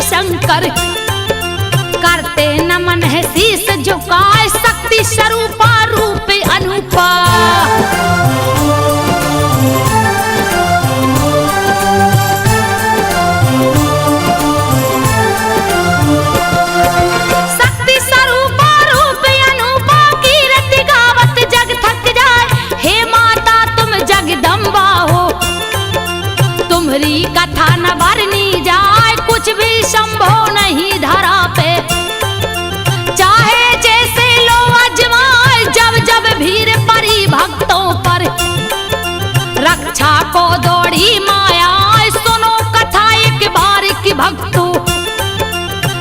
शंकर करते नमन है शीस झुकाए शक्ति स्वरूपा रूप अनूपा। शक्ति स्वरूपा रूप अनूपा कीर्ति गावत जग थक जाए। हे माता तुम जगदम्बा हो तुम्हारी कथा न बरनी जाए कुछ भी संभव नहीं धरा पे। चाहे जैसे लो अजमाए जब जब भीड़ पड़ी भक्तों पर रक्षा को दौड़ी माया। सुनो कथा एक बार की भक्तों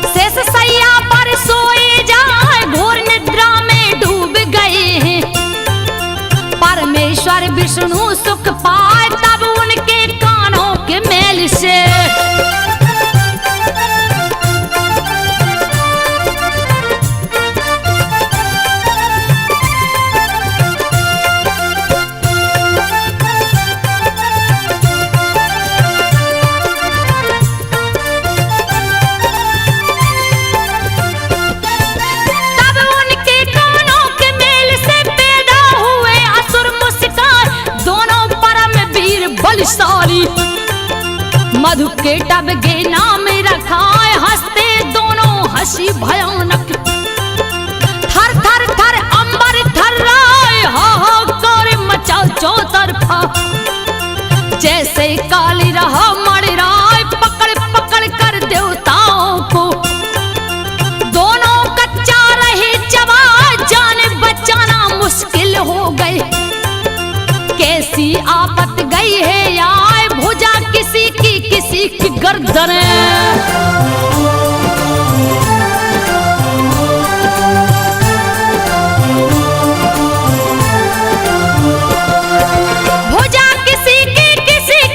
शेष सैया पर सोए जाए घोर निद्रा में डूब गए हैं। परमेश्वर विष्णु सुख पाए तब उनके कानों के मेल से मधु के टब के नाम रखाए हंसते दोनों हंसी भयानक। थर थर थर अंबर थर्राए हाहाकार मचा चौतरफा। जैसे काली रहा मड़राए पकड़ पकड़ कर देवताओं को। दोनों कच्चा रहे जवा जान बचाना मुश्किल हो गए। कैसी आफत गई है यार भुजा किसी की गर्दन। भुजा किसी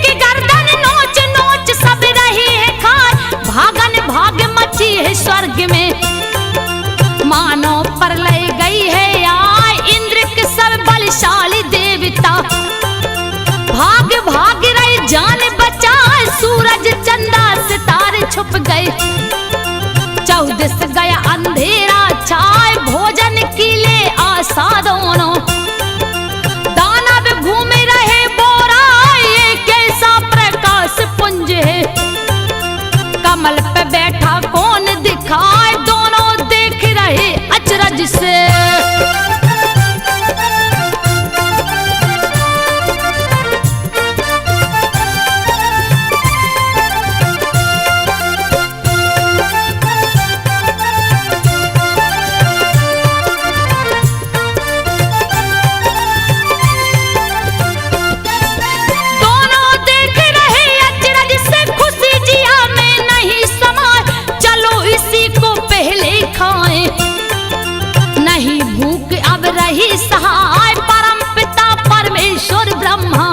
की गर्दन नोच नोच सब रही है खार। भागन भाग मची है स्वर्ग में मानो पर ले गई है यार इंद्र के सब बलशाली देवता। भाग भाग रही जान बचाए सूरज चंदा सितारे छुप गए। चौदस गया अंधेरा छाए भोजन के लिए आशा दोनों। दानव घूम रहे बोरा ये कैसा प्रकाश पुंज है। कमल पे बैठा कौन दिखाए दोनों देख रहे अचरज से। नहीं भूख अब रही सहाय परम पिता परमेश्वर ब्रह्मा।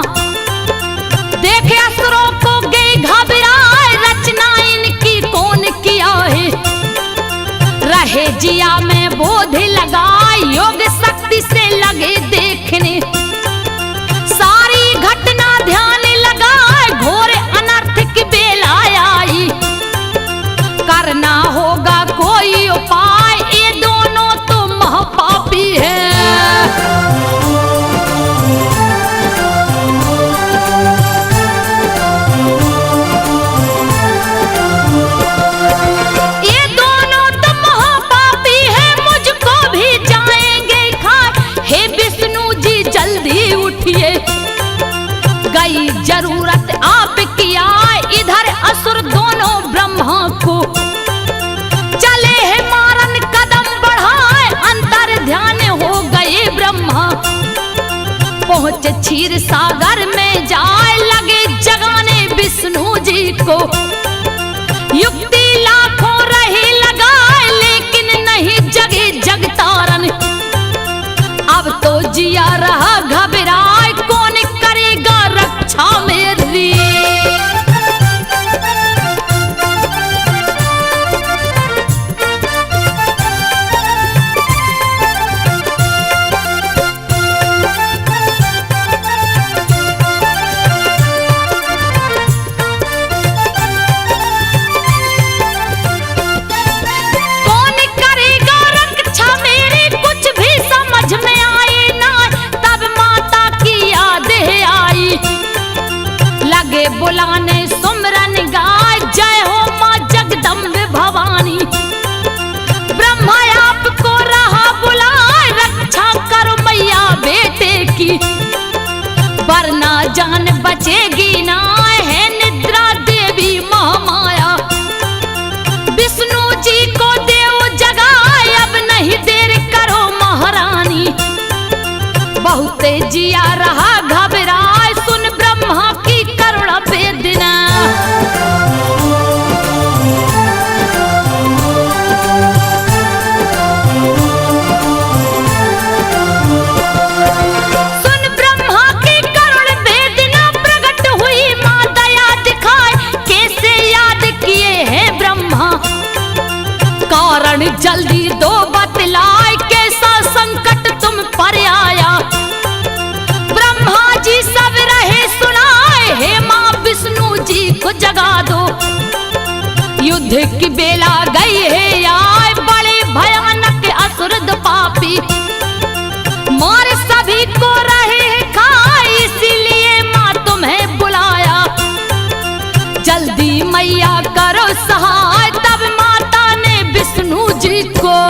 देखे असुरों को गए घबराए रचना इनकी कौन किया है। रहे जिया में बोध लगा क्षीर सागर में जाए लगे जगाने विष्णु जी को। युक्ति लाखों रही लगाए लेकिन नहीं जगे जगतारन। अब तो जिया रहा घबराए कौन करेगा रक्षा मेरी। बुलाने सुमरन गाय जय हो माँ जगदम्बे भवानी। ब्रह्मा आपको रहा बुलाए रक्षा करो मैया बेटे की। वरना जान बचेगी ना है निद्रा देवी महामाया। विष्णु जी को देव जगाए अब नहीं देर करो महारानी। बहुत जिया रहा घबराए सुन ब्रह्मा की करुणा वेदना। सुन ब्रह्मा की करुणा वेदना प्रकट हुई मां दया दिखाए। कैसे याद किए हैं ब्रह्मा कारण जल्दी दो बतलाए। कैसा संकट तुम पर आया। ब्रह्मा जी सब रहे सुनाए हे मां विष्णु जी को जगा दो। युद्ध की बेला गई है आए बड़े भयानक असुर पापी। मार सभी को रहे खाए इसीलिए मां तुम्हें बुलाया। जल्दी मैया करो सहाय तब माता ने विष्णु जी को।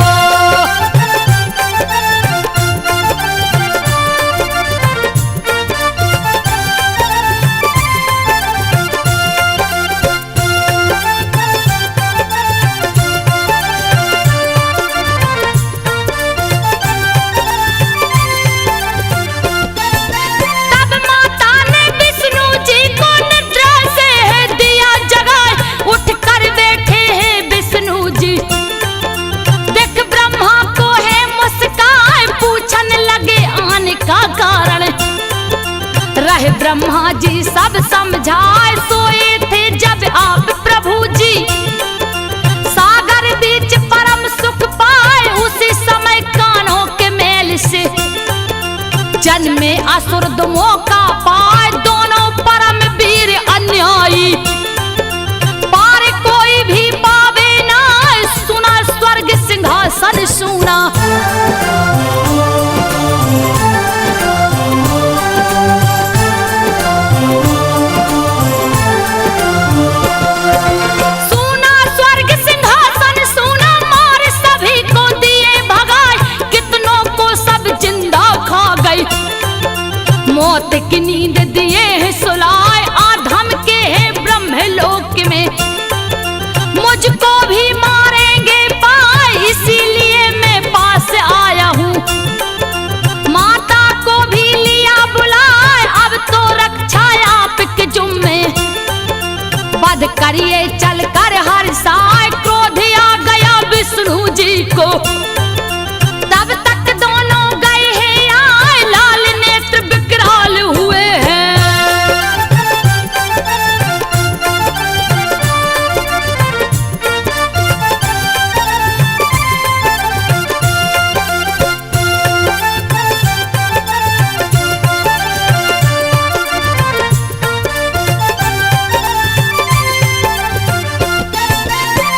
ब्रह्मा जी सब समझाए सोए थे जब आप प्रभु जी। सागर बीच परम सुख पाए उसी समय कानों के मेल से। जन्मे असुर दो मौका पाए दोनों परम वीर अन्यायी। पार कोई भी पावे ना सुना स्वर्ग सिंहासन सुना। मौत की नींद दिए हैं सुलाए आधम के हैं ब्रह्मलोक में। मुझको भी मारेंगे पाए इसीलिए मैं पास आया हूँ। माता को भी लिया बुलाए अब तो रक्षा आपके जुम्मे। बद करिए चल कर हर साय क्रोध आ गया विष्णु जी को। तब तक दोनों गए हैं आए लाल नेत्र विकराल हुए हैं।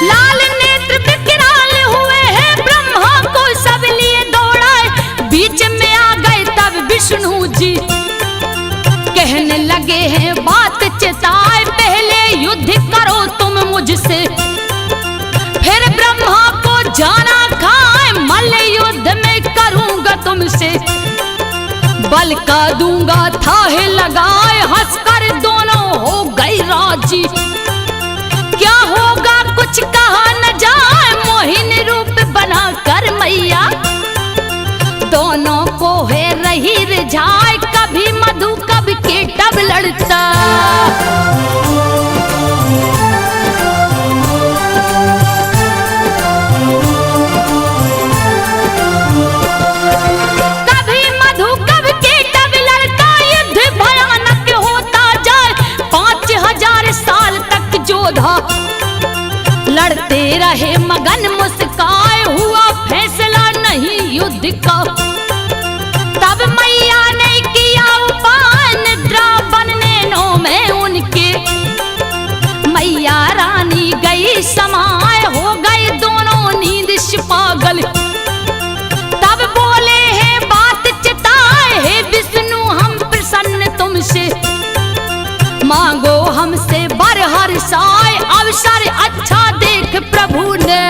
लाल नेत्र विकराल हुए हैं ब्रह्मा को सब लिए दौड़ाए। बीच में आ गए तब विष्णु जी कहने लगे हैं बात चिताए। पहले युद्ध करो तुम मुझसे फिर ब्रह्मा को जाना खाए। मल्ल युद्ध में करूंगा तुमसे बल का दूंगा थाहे लगाए। हंसकर दोनों हो गई राजी। क्या होगा कुछ कहा न जाए मोहिनी रूप बना कर मैया। दोनों को है रही रिझाए कभी मधु के तब लड़ता। कभी मधु कब के तब लड़ता, युद्ध भयानक होता जाए। 5000 साल तक योद्धा लड़ते रहे मगन मुस्काए, हुआ फैसला नहीं युद्ध का। तब मैया ने किया उपाय, निद्रा बनने नो में उनके। मैया रानी गई समाए, हो गए दोनों नींद से पागल। तब बोले हैं बात चिताए, हे विष्णु हम प्रसन्न तुमसे। मांगो हमसे बर हर साय, अवसर अच्छा देख प्रभु ने।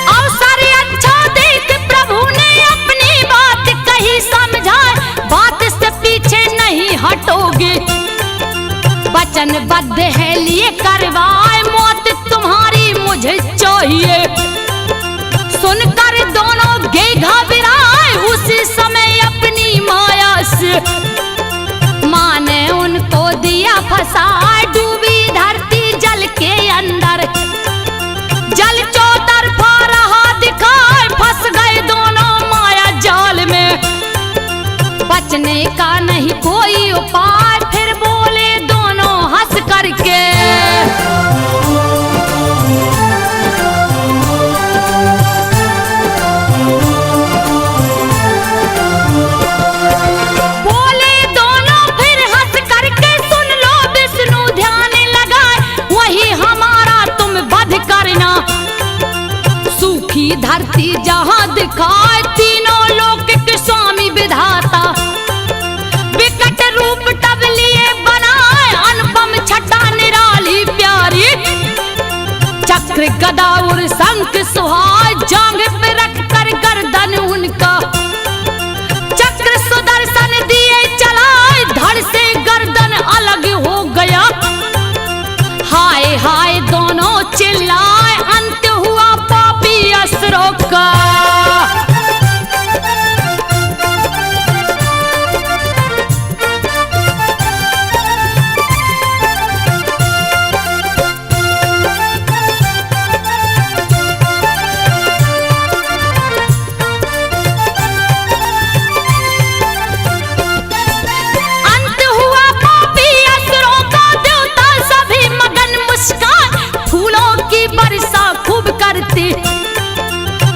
अवसर अच्छा देख प्रभु ने अपनी बात कही समझाए, बात से पीछे नहीं हटोगे। वचनबद्ध है लिए करवाए, मौत तुम्हारी मुझे चाहिए। सुनकर दोनों गे घबराए, उसी समय अपनी माया से। माँ ने उनको दिया फंसाए, डूबी धरती जल के अंदर। जल चौतरफा रहा दिखाए, फंस गए दोनों माया जाल में। बचने का नहीं कोई उपाय, फिर बोले दोनों हंस करके। बोले दोनों फिर हंस करके, सुन लो विष्णु ध्यान लगाए, वही हमारा तुम वध करना। सूखी धरती जहां दिखाए, तीनों लोक के स्वामी विधाता। विकट रूप तब लिए बनाए, अनुपम छटा निराली प्यारी। चक्र गदा और शंख सुहाए, जांघ पे रख कर गर्दन उनका। चक्र सुदर्शन दिए चलाए, धड़ से गर्दन अलग हो गया। हाय हाय दोनों चिल्लाए, अंत हुआ पापी असुरों का। अंत हुआ पापी असुरों का, देवता सभी मगन मुस्कान। फूलों की वर्षा खूब करते,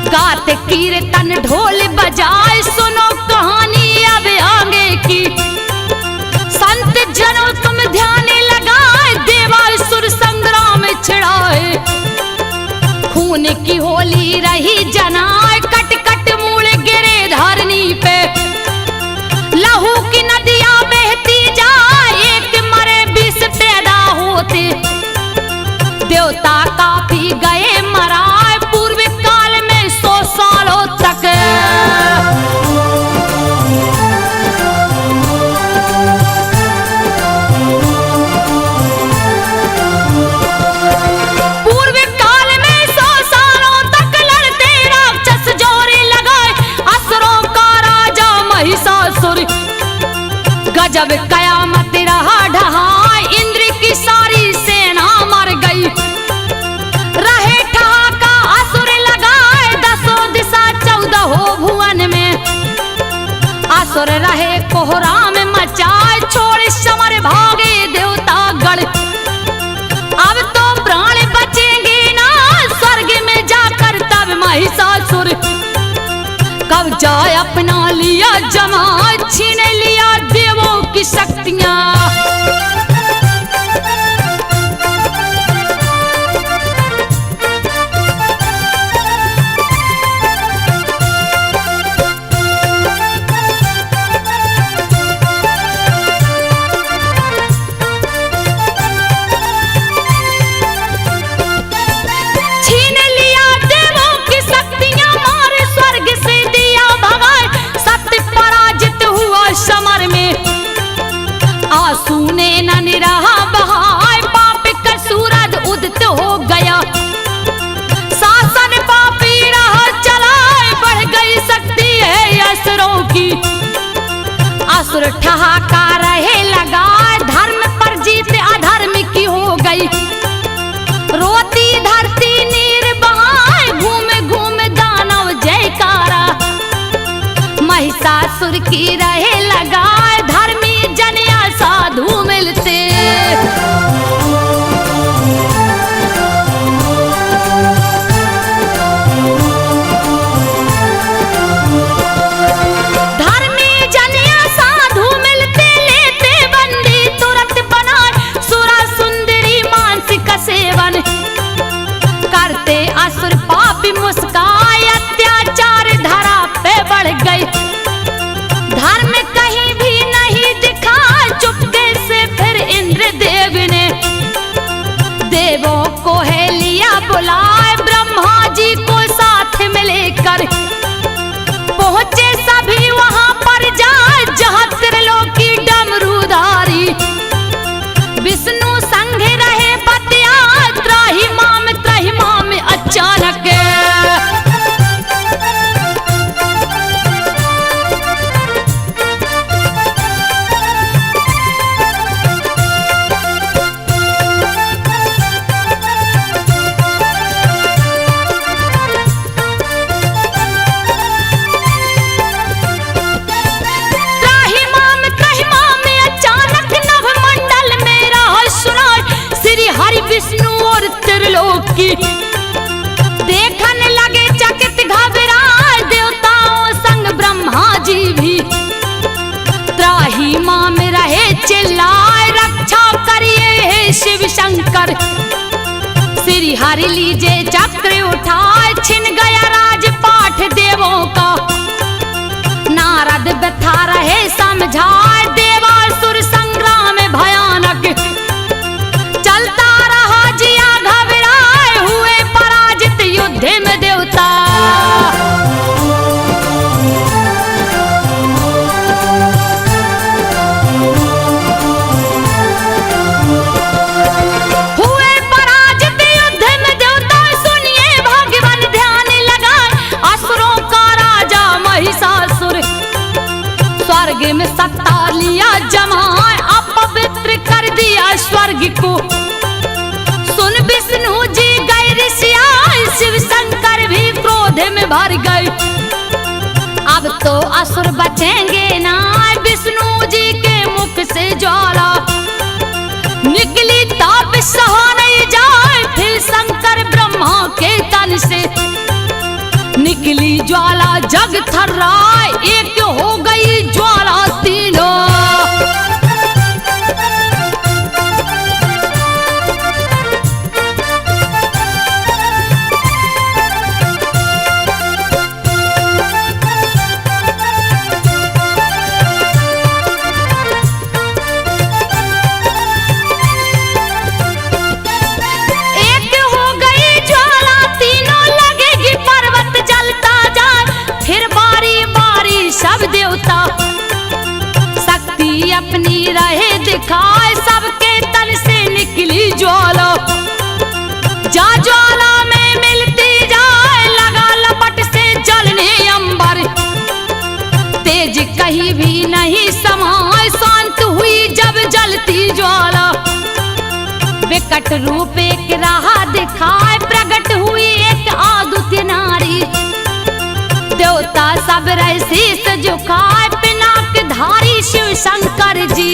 गाते कीर्तन ढोल बजाए। सुनो कहानी अब आगे की, संत जनों तुम ध्यान लगाए। देवासुर संग्राम छिड़ाए, खून की होली रही जनाए। कट कट मूल गिरे धरनी पे, लहू की नदियां बहती जाए। एक मरे 20 पैदा होते, देवता काफी गए मराए। पूर्व काल में 100 सालों तक। पूर्व काल में 100 सालों तक लड़ते राक्षस जोरे लगाए। असुरों का राजा महिषासुर, गजब कयामत रहा ढहाए। इंद्र की सारी सेना मर गई, रहे ठहाका असुर लगाए। 10 दिशा 14 भुवन में, असुर रहे कोहराम मचाए। छोड़ समर भागे देवता गढ़, अब तो प्राण बचेंगे ना। स्वर्ग में जाकर तब महिषासुर, कब्जा अपना लिया जमा। छीन लिया देवों की शक्तियां। छीन लिया देवों की शक्तियां, मार स्वर्ग से दिया पूरी धरती नीर बहाए घूम घूम दानव जयकारा महिषासुर की रहे लगाए धर्मी जनिया साधु मिलते धर्मी जनिया साधु मिलते लेते बंदी तुरंत बनाए सुरा सुंदरी मानसिक सेवन करते असुर पापी मुस्काए अत्याचार धरा पे बढ़ गई धर्म कहीं भी नहीं दिखा चुपके से फिर इंद्र देव ने देवों को है लिया बुलाए ब्रह्मा जी को साथ में लेकर पहुंचे सभी वहां पर जाए जहां त्रिलोकी डमरूधारी विष्णु संग रहे पतिया त्राहिमाम अचानक विष्णु और त्रिलोकी देखने लगे चकित घबराए देवताओं संग ब्रह्मा जी भी त्राहिमाम में रहे चिल्लाए रक्षा करिए हे शिव शंकर श्री हरि लीजे चक्र उठाए छिन गया राजपाठ देवों का नारद व्यथा रहे समझाए देवासुर संग्राम भयानक चलता रहा जिया घबराए हुए पराजित युद्ध में देवता हुए पराजित युद्ध में देवता सुनिए भगवान ध्यान लगाए असुरों का राजा महिषासुर स्वर्ग में सत्ता लिया जमाए अपवित्र कर दिया स्वर्ग को सुन विष्णु जी गए ऋषियाए शिव शंकर भी क्रोध में भर गए अब तो असुर बचेंगे ना विष्णु जी के मुख से ज्वाला निकली ताप सहा नहीं जाए फिर शंकर ब्रह्मा के तन से निकली ज्वाला जग थर्राए एक हो गई ज्वाला तीनों शक्ति अपनी रहे दिखाए सबके तन से निकली ज्वाला जा ज्वाला में मिलती जाए लगा लपट से जलने अंबर तेज कहीं भी नहीं समाए शांत हुई जब जलती ज्वाला विकट रूप एक राह दिखाए प्रकट हुई एक आदुत्य नारी देवता सब रहे शीस झुकाए पिनाक धारी शिव शंकर जी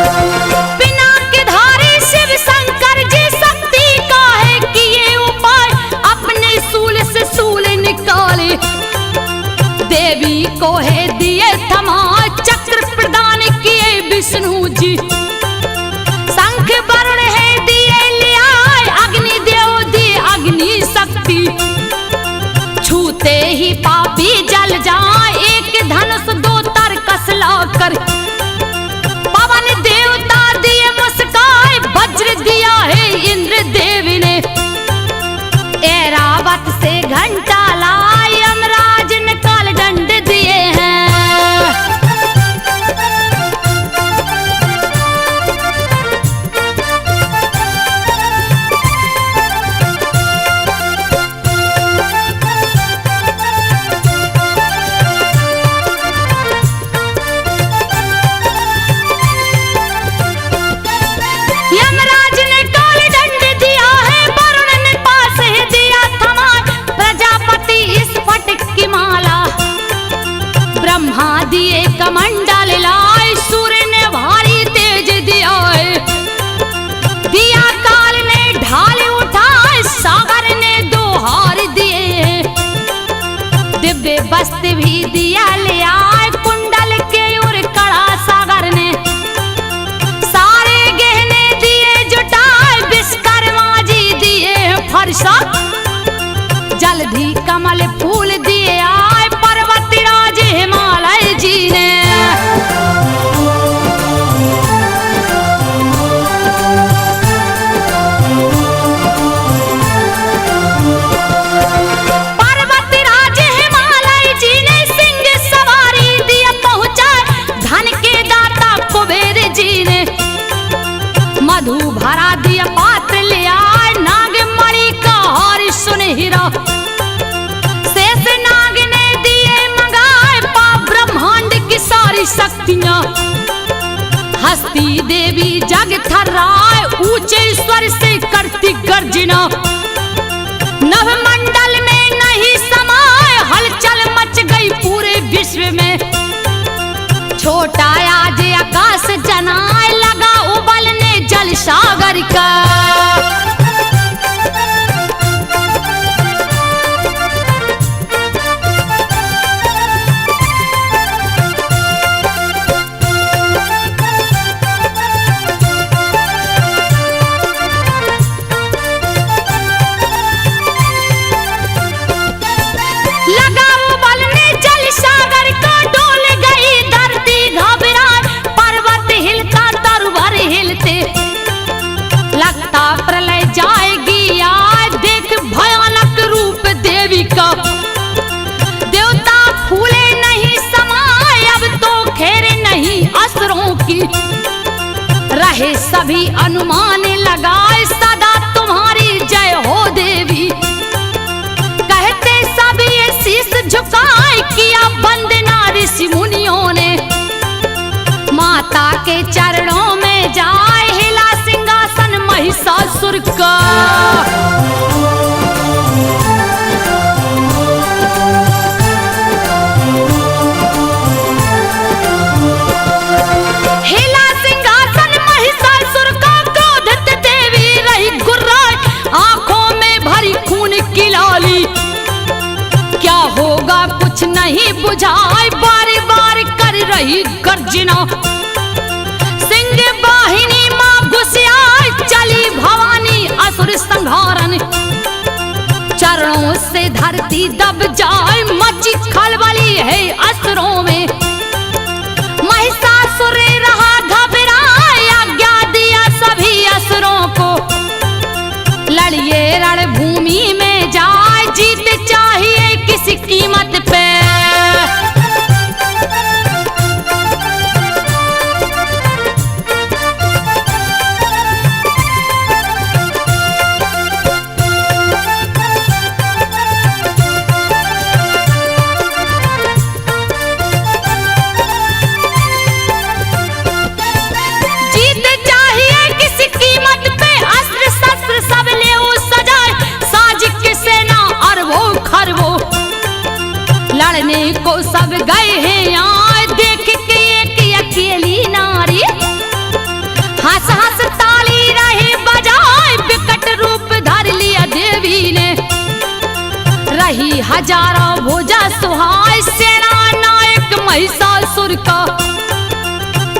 पिनाक धारी शिव शंकर जी शक्ति का है किए उपाय अपने सूल से सूल निकाले देवी को है दिए थमा चक्र प्रदान किए विष्णु जी शंख वरुण है दिए लिया अग्नि देव दिए अग्नि शक्ति छूते ही पापी जल जाए एक धनुष दो तरकस लाकर पवन देवता दिए मुस्काए वज्र दिया है इंद्र देव ने ऐरावत से घंटा लाए यमराज ने काल दंड दिए हैं ब्रह्मा दिए कमंडल लाए, सूर्य ने भारी तेज दिया है, दिया काल ने ढाल उठाए, सागर ने दो हार दिए, दिव्य वस्त्र भी दिया ले आए, कुंडल के और कड़ा सागर ने, सारे गहने दिए जुटाए, विश्वकर्मा जी दिए फरसा, जल्दी कमल फूल दिए आए, पर्वतराज हिमालय जी ने। पर्वतराज हिमालय जी ने सिंह सवारी दिया पहुंचा, धन के दाता कुबेर जी ने, मधु भरा दिया पात्र ले आए, नागमणि का हार सुनहरा, शेषनाग ने दिए मंगाए, ब्रह्मांड की सारी शक्तियां, हस्ती देवी जग थर्राए, ऊंचे स्वर से करती गर्जना, नवमंडल में नहीं समाए, हलचल मच गई पूरे विश्व में, छोटा आज आकाश जनाए, लगा उबलने जल सागर का। लगा उबलने जल सागर का, डोल गई धरती घबराए, पर्वत हिलता तरुवर हिलते, लगता प्रलय जाएगी आज, देख भयानक रूप देवी का, देवता फूले नहीं समाए, अब तो खेर नहीं असुरों की, रहे सभी अनुमान लगाए, सदा तुम्हारी जय हो देवी, कहते सभी ये शीश झुकाए, किया वंदना ऋषि मुनियों ने, माता के चरणों में जाए, हिला सिंहासन महिषासुर का। हिला सिंहासन महिषासुर का, क्रोधित देवी रही गुर्राए, आंखों में भरी खून की लाली, क्या होगा कुछ नहीं बुझाए, बार बार कर रही गर्जना, सिंह वाहिनी मां घुसियाए, चली भवानी असुर संहारन, चरणों से धरती दब जाए, मची खलबली है असुरों में, महिषासुर रहा घबराए, आज्ञा दिया सभी असुरों को, लड़िए रणभूमि में जाए, जीत चाहिए किसी कीमत पे। जीत चाहिए किसी कीमत पे, अस्त्र शस्त्र सब ले सजाए, साजिश की सेना अरबों खरबों, लड़ने को सब गए हैं आए, देख के एक अकेली नारी, हंस हंस ताली रही बजाए, विकट रूप धर लिया देवी ने, रही हजारों भुजा सुहाए, सेना नायक महिषासुर का,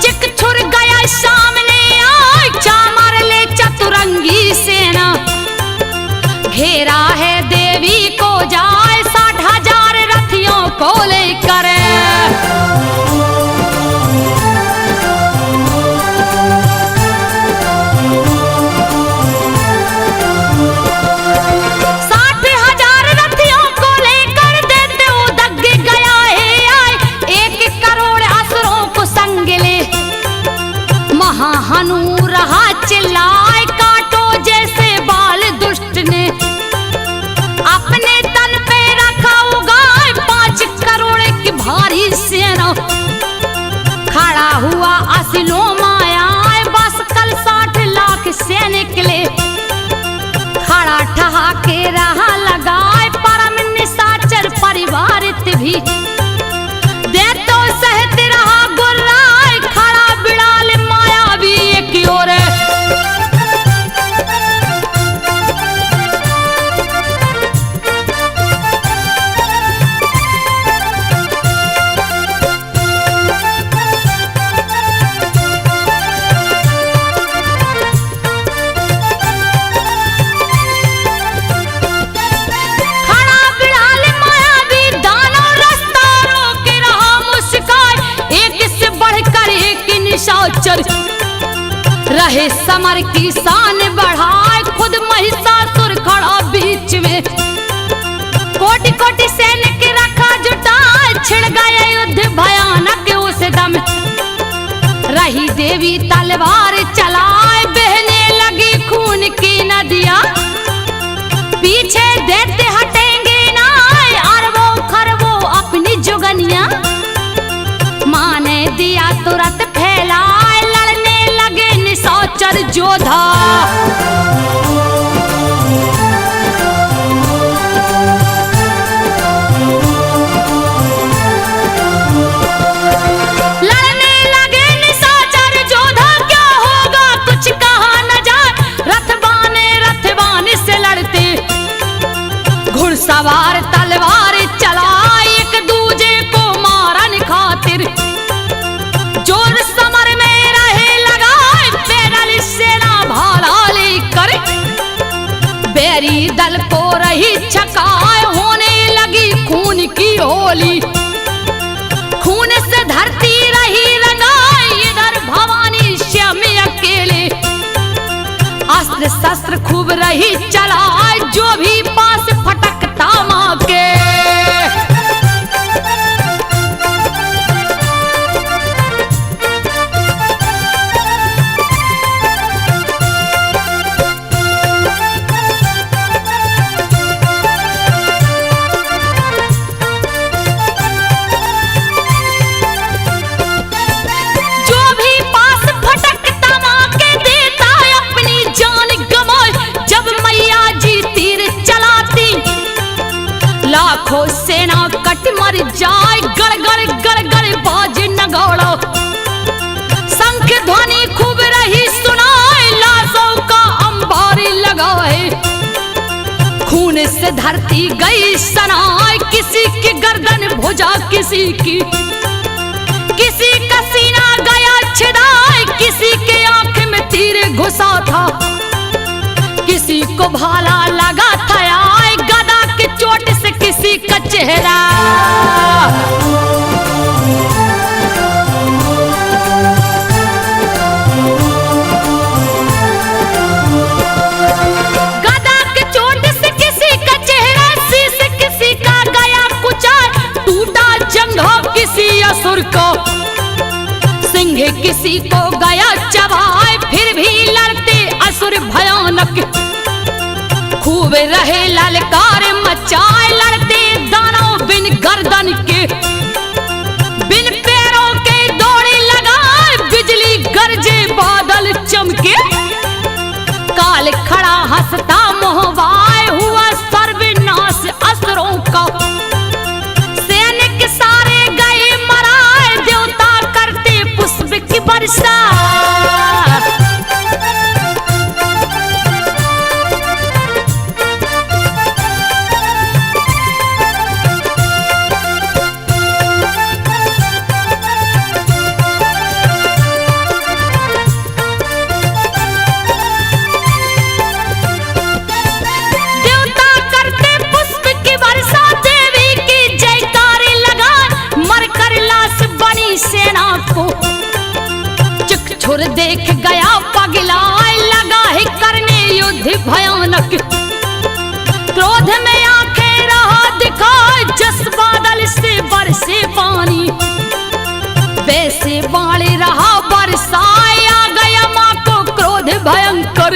चिक छुर गया सामने आए, चामर ले चतुरंगी सेना, घेरा है देवी को जाए, 60,000 रथियों को लेकर, हनु रहा चिल्लाए, काटो जैसे बाल दुष्ट ने, अपने तन पे रखा उगाए, 5 करोड़ की रहे समर की शान बढ़ाए, खुद महिषासुर खड़ा बीच में। कोटि कोटि सैनिक रखा जुटाए, छिड़ गए युद्ध भयानक उस दम। रही देवी तलवार चलाए, बहने लगी खून की नदियां। पीछे देते हटेंगे ना अरबों खरबों अपनी जुगनियां। माँ ने दिया तुरंत फैलाए, लड़ने लगे निशाचर जोधा। लड़ने लगे निशाचर जोधा, क्या होगा कुछ कहा न जाए। रथवान से लड़ते, घुड़सवार तलवार चलाए, एक दूजे को मारन खातिर। जोर समर में रहे लगाए, पैदल सेना भाला लेकर। बैरी दल को रही छकाए, होने लगी खून की होली। खून से धरती रही रंगाई, इधर भवानी श्याम अकेले। अस्त्र शस्त्र खूब रही चलाए, जो भी पास फटकता माँ के। जो भी पास फटकता माँ के, देता अपनी जान गंवाए। जब मैया जी तीर चलाती, लाखों सेना कट मर जाए। गड़गड़ गड़गड़ बाज नगाड़ा, शंख ध्वनि खूब रही सुनाए, लाशों का अंबार लगाए। खून से धरती गई सनाए, किसी की गर्दन भुजा किसी की। किसी का सीना गया छिदाए, किसी के आंख में तीर घुसा था। किसी को भाला लगा था आए, गदा की चोट से किसी का चेहरा। गदा की चोट से किसी का चेहरा, शीश किसी का गया कुचल। टूटा जंघा किसी असुर को, सिंह किसी को गया चबाए। फिर भी लड़ते असुर भयानक, खूब रहे ललकार मचाए। लड़ते दानव बिन गर्दन के, बिन पैरों के दौड़े लगाए। बिजली गरजे बादल चमके, काल खड़ा हंसता मोहवाए। हुआ सर्वनाश असुरों का, सैनिक सारे गए मराए। देवता करते पुष्प की वर्षा, देवता करते पुष्प की वर्षा। देवी की जयकारे लगाए, मरकर लाश बनी सेना को। चकछुर देख गया पगलाए, लगा है करने युद्ध भयानक। क्रोध में आंखें रहा दिखाए, जस बादल से बरसे पानी। वैसे बाणे रहा बरसाए, आ गया माँ को क्रोध भयंकर।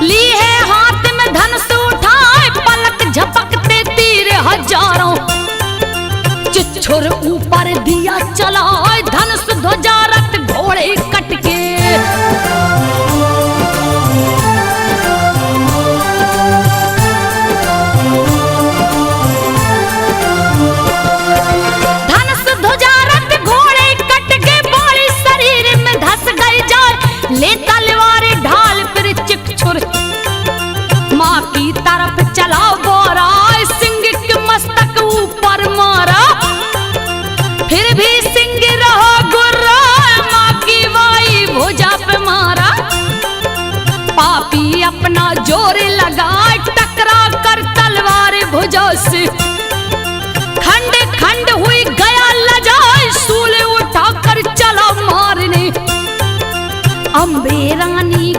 ली है हाथ में धनुष उठाए, पलक झपकते तीर हजारों। चिच्छुर ऊपर दिया चलाए, धनुष ध्वजा रथ घोड़े कटके। धनुष ध्वजा रथ घोड़े कटके, बोली शरीर में धस गई जाए। ले तलवार ढाल फिर चिच्छुर, माँ की तरफ चला बोरा। सिंह के मस्तक ऊपर मारा, फिर भी सिंह रहा गुर्रा। माँ की वाई भुजा पे मारा। पापी अपना जोर लगाए, टकरा कर तलवार भुजा से। खंड खंड हुई गया लजाए, सूले उठाकर चला मारने। अम्बे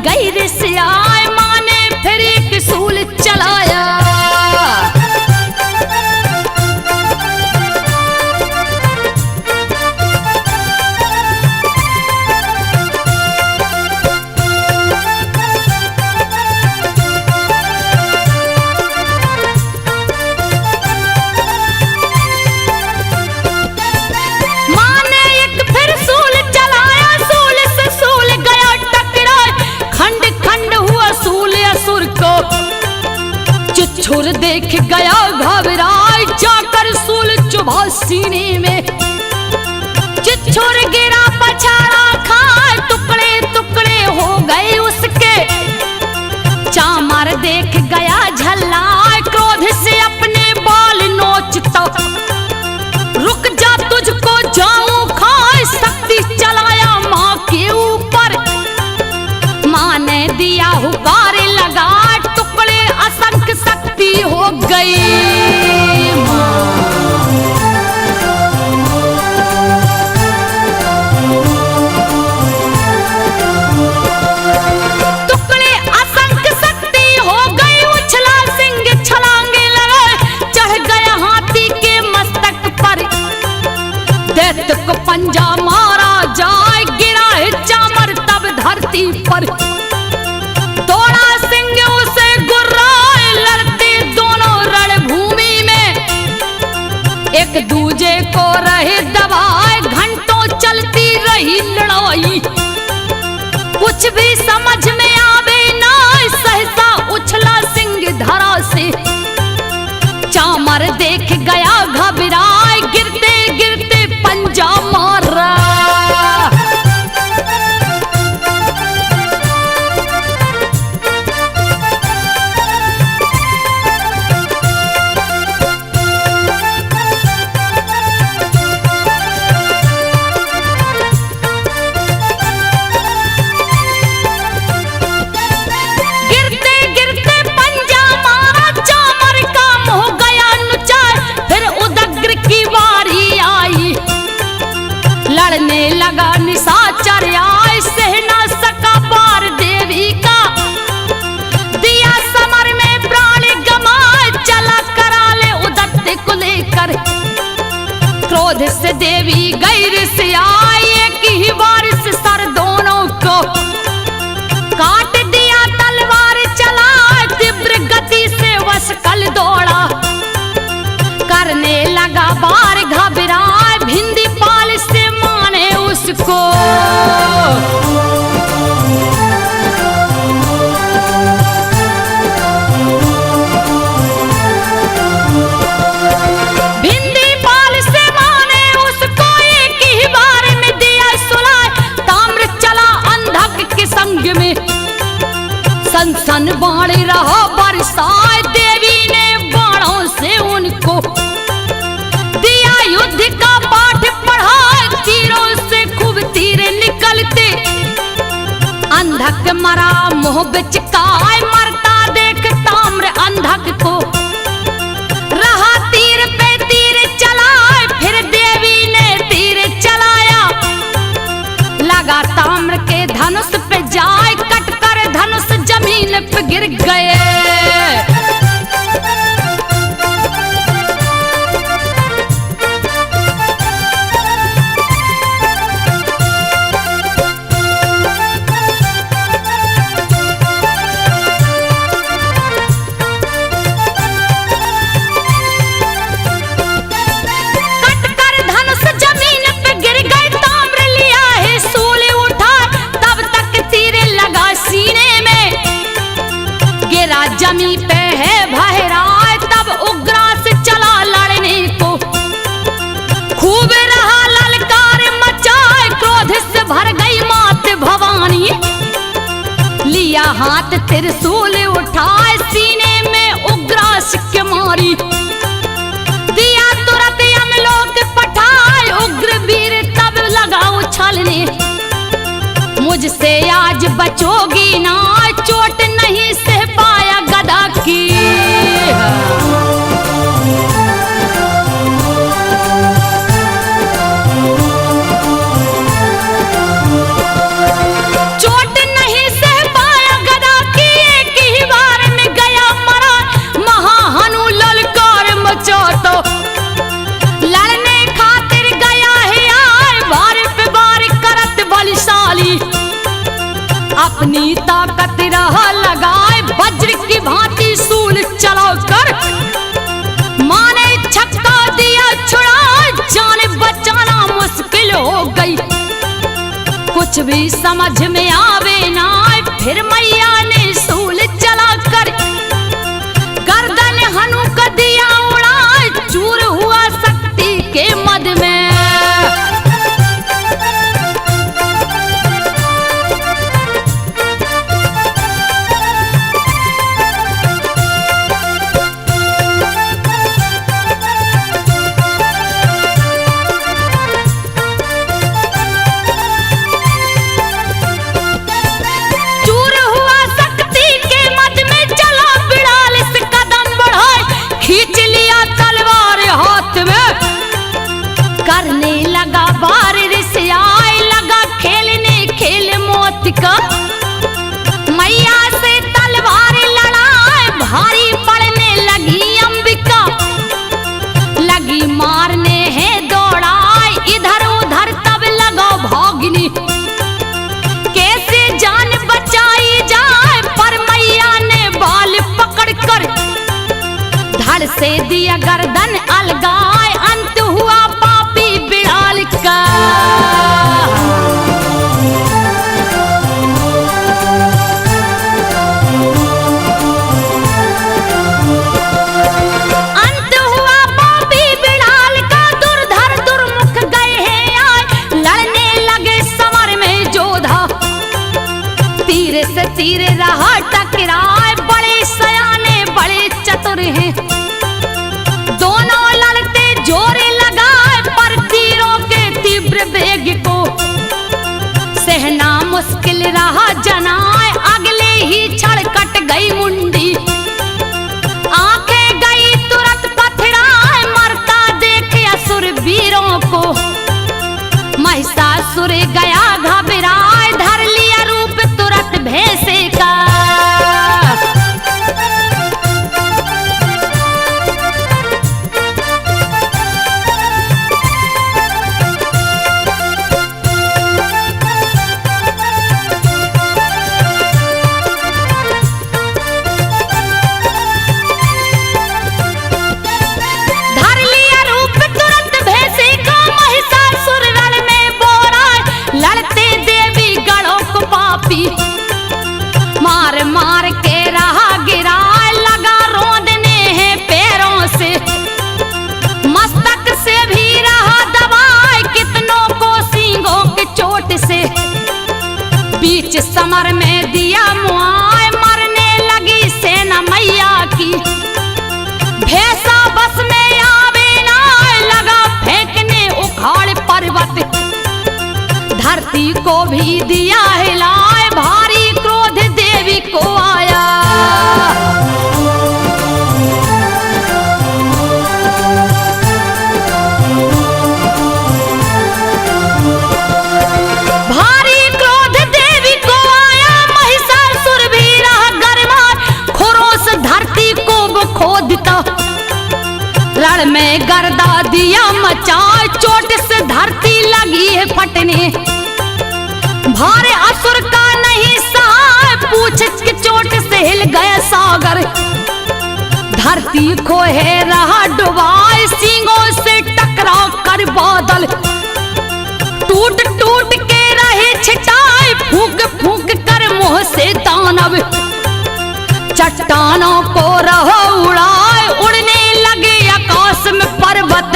गई रिसियाए, माँ ने फिर एक सूल चलाया। छुर देख गया घबराए, जाकर सूल चुभा सीने में। चिच्छुर गिरा पछाड़ा खाए, टुकड़े टुकड़े हो गए उसके। चामर देख गया झल्लाए, क्रोध से अपने बाल नोचता। रुक जा तुझको जाऊं खाए, शक्ति चलाया माँ के ऊपर। माँ ने दिया हुकार लगा, टुकड़े असंख्य शक्ति हो गई। टुकड़े असंख्य शक्ति हो गई, उछला सिंह छलांगे लगे, चढ़ गया हाथी के मस्तक पर। दैत्य को पंजा मारा जाए, गिरा है चामर तब धरती पर। दौड़ा सिंह उसे गुर्राए, लड़ते दोनों रणभूमि में। एक दूजे को रहे दबाए, घंटों चलती रही लड़ाई। कुछ भी समझ में आवे ना, सहसा उछला सिंह धरा से। चामर देख गया घबराए, गिरते गिरते पंजा मारा। लड़ने लगा निशाचर आए, सह ना सका पार देवी का। दिया समर में प्राण गमाए, चला करा ले उदत्ते को लेकर। क्रोध से देवी गैर से आई, एक ही बार से सर दोनों को काट दिया। तलवार चला तीव्र गति से वशकल दौड़ा, करने लगा बार घबराए। भिंदी पाल से माने उसको, भिंदी पाल से माने उसको, एक ही बार में दिया सुलाए। ताम्र चला अंधक के संग में, सन सन बाण रहा बरसाए। देवी ने बाणों से उनको दिया युद्ध का पाठ पढ़ा, तीरों से खूब तीर निकलते। अंधक मरा मुंह बिचकाए, मरता देख ताम्र अंधक को। रहा तीर पे तीर चलाए, फिर देवी ने तीर चलाया। लगा ताम्र के धनुष पे जाए, कट कर धनुष जमीन पे गिर गए। जमी पे है भहराए, तब उग्रास चला लड़ने को। खूब रहा ललकार मचाए, क्रोध से भर गई मात भवानी। लिया हाथ त्रिशूल उठाए, सीने में उग्रास के मारी। दिया तुरंत यमलोक पठाए, उग्र वीर तब लगा उछलने। मुझसे आज बचोगी ना, चोट नहीं सह पाया गदा की। चोट नहीं सह पाया अपनी ताकत रहा लगाए वज्र की भांति सूल चलाकर माने छक्का दिया छुड़ा जान बचाना मुश्किल हो गई। कुछ भी समझ में आवे ना फिर मैया ने सूल चलाकर गर्दन हनु का दिया उड़ा चूर हुआ शक्ति के मद में। करने लगा बारिश आए लगा खेलने खेल मौत का मैया से तलवार लड़ाए भारी पड़ने लगी अंबिका लगी मारने है दौड़ाए इधर उधर तब लगा भागनी कैसे जान बचाई जाए पर मैया ने बाल पकड़कर धड़ से दिया गर्दन अलगाए अंत हुआ पापी बिड़ाल का। अंत हुआ पापी बिड़ाल का दुर्धर दुर्मुख गए हैं आए लड़ने लगे समर में जोधा तीर से तीर रहा टकराए बड़े सयाने बड़े चतुर हैं दोनों लड़ते जोरे लगाए पर तीरों के तीव्र वेग को सहना मुश्किल रहा जनाए अगले ही क्षण कट गई मुंडी आंखें गई तुरंत पथराए मरता देखे असुर वीरों को महिषासुर गया घबराए धर लिया रूप तुरंत भैंसे का। मार मार के रहा गिरा लगा रोंदने हैं पैरों से मस्तक से भी रहा दबाए कितनों को सींगों के चोट से बीच समर में दिया मुआए मरने लगी सेना मैया की भैंसा बस में आवे ना लगा फेंकने उखाड़ पर्वत धरती को भी दिया हिलाए भारी क्रोध देवी को आया। भारी क्रोध देवी को आया महिषासुर भी रहा गरमार खुरोस धरती को वो खोदता रण में गर्दा दिया मचाए चोट से धरती लगी है फटने भारे असुर का नहीं सहा पूछ के चोट से हिल गया सागर धरती को है रहा डुबाए सींगों से टकरा कर बादल टूट टूट के रहे छिटाए फूंक फूंक कर मुंह से दानव चट्टानों को रहो उड़ाए उड़ने लगे आकाश में पर्वत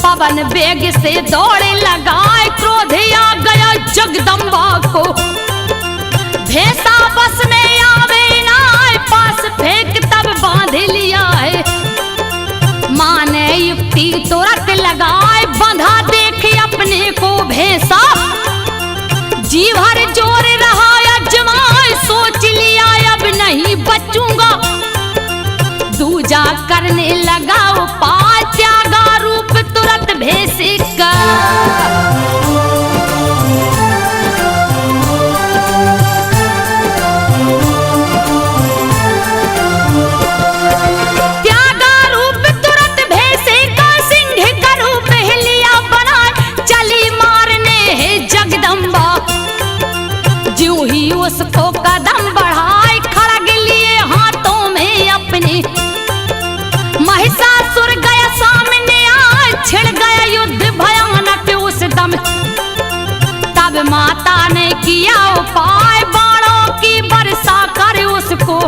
पवन वेग से दौड़े लगाए क्रोध आ गया जगदम्बा को भैंसा बस में आवे ना पास फेंक तब बांध लिया है माँ ने युक्ति तुरंत लगाए बंधा देखे अपने को भैंसा जी भर जोर रहा अजमाए सोच बचूंगा। दूजा करने लगा उपाय, त्यागा रूप तुरंत भेष का। त्यागा रूप तुरंत भेष का, सिंह का रूप लिया बनाए, चली मारने है जगदम्बा। ज्यों ही उसको कदम बढ़ाए, खड़ग लिए हाथों में अपने, महिषासुर गया सामने आए, छिड़ गया युद्ध भयानक उस दम। तब माता ने किया उपाय, बाणों की वर्षा कर उसको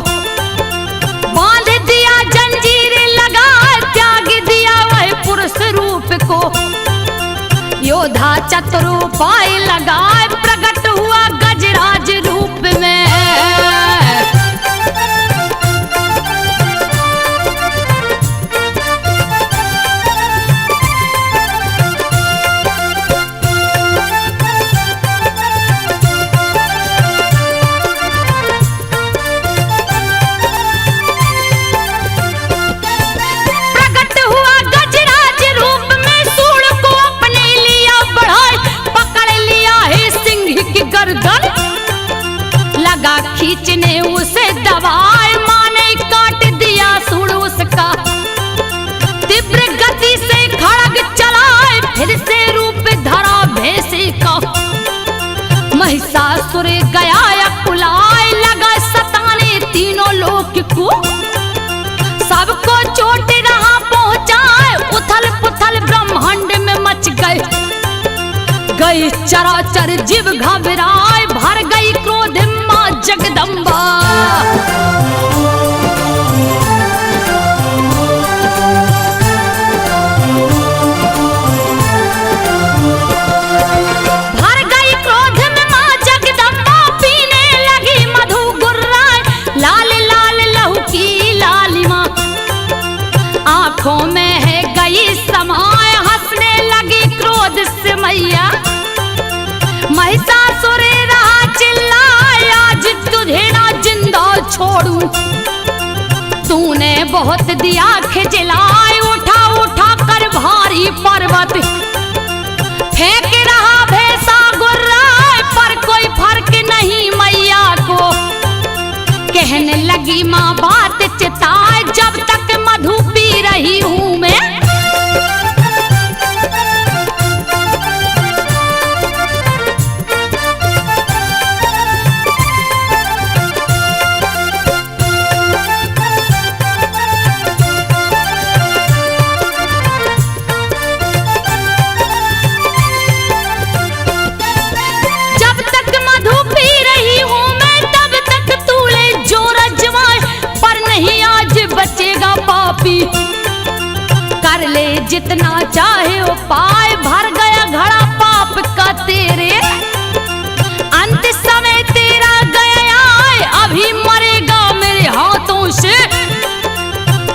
बांध दिया, जंजीर लगा त्याग दिया वह पुरुष रूप को। योद्धा चतुर उपाय लगाए, प्रकट हुआ गजराज रूप में। लगा खींचने उसे दबाए, माने काट दिया सूड़ उसका। तीव्र गति से खड़ग चलाए, फिर से रूप धरा भेष का। महिषासुर गया कुलाए, लगा सताने तीनों लोक को। सबको चोट रहा पहुंचाए, उथल पुथल ब्रह्मांड में मच गए। गई चराचर जीव घबराए, भर गई क्रोध मां जगदम्बा। भर गई क्रोध में मां जगदम्बा, पीने लगी मधु गुर्राए, लाल लाल लहू की लालिमा आंखों में है गई समाए। हंसने लगी क्रोध से मैया, महिषासुर रहा चिल्लाए, आज तुझे ना जिंदा छोड़ूं। तूने बहुत दिया खिजलाए, उठा उठा कर भारी पर्वत, फेंक रहा भैंसा गुर्राए, पर कोई फर्क नहीं मैया को। कहने लगी माँ बात चिताए, जब तक मधु पी रही हूँ मैं। कर ले जितना चाहे उपाय, भर गया घड़ा पाप का तेरे। अंत समय तेरा गया आए, अभी मरेगा मेरे हाथों से।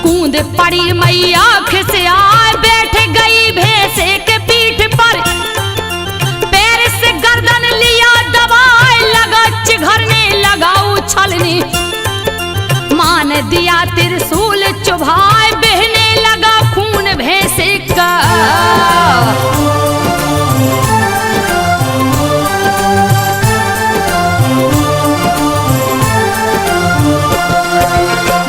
कूद पड़ी मैया खिसियाए, बैठ गई भैंसे के पीठ पर, पैर से गर्दन लिया दबाए, लगा चिघरने लगा उछलने। मान दिया त्रिशूल चुभाए, बहने लगा खून भैंसे का।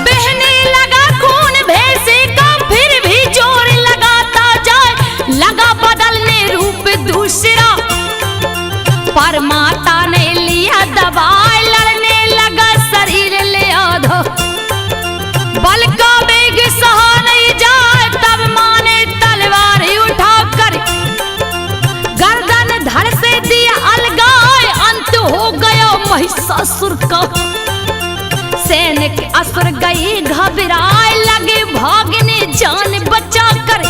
बहने लगा खून भैंसे का, फिर भी जोर लगाता जाए, लगा बदलने रूप दूसरा। पर माता ने लिया दबाए, लड़ने लगा शरीर ले आधा। बल का वेग सहा नहीं जाए, तब माँ ने तलवार उठाकर गर्दन धड़ से दिया अलगाए। अंत हो गया महिषासुर का। सैनिक असुर गई घबराए, लगे भागने जान बचा कर।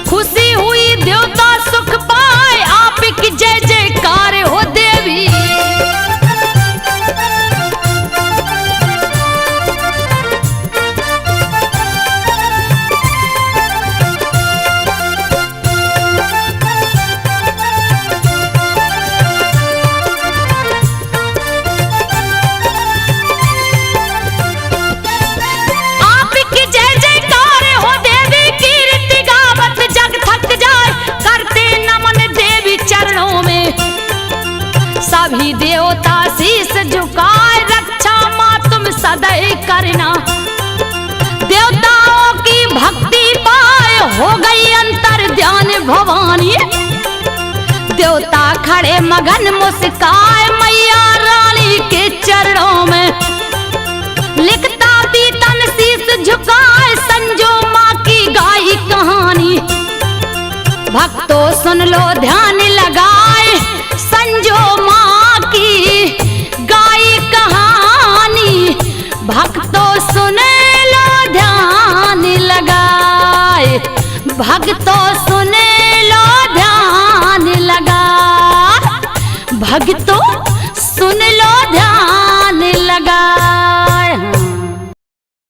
खुशी हुई देवता सुख पाए, आप की जय जयकार हो देवी। सभी देवता शीस झुकाए, रक्षा माँ तुम सदैव करना। देवताओं की भक्ति पाए हो गई अंतर ध्यान भवानी। देवता खड़े मगन मुस्काए मैया रानी के चरणों में। लिखता पीतन शीस झुकाए संजो माँ की गाई कहानी। भक्तों सुन लो ध्यान लगाए संजो माँ की गाई कहानी। भक्तों सुन लो ध्यान लगाए, भक्तों सुन लो ध्यान लगाए, भक्तों सुन लो ध्यान लगाए।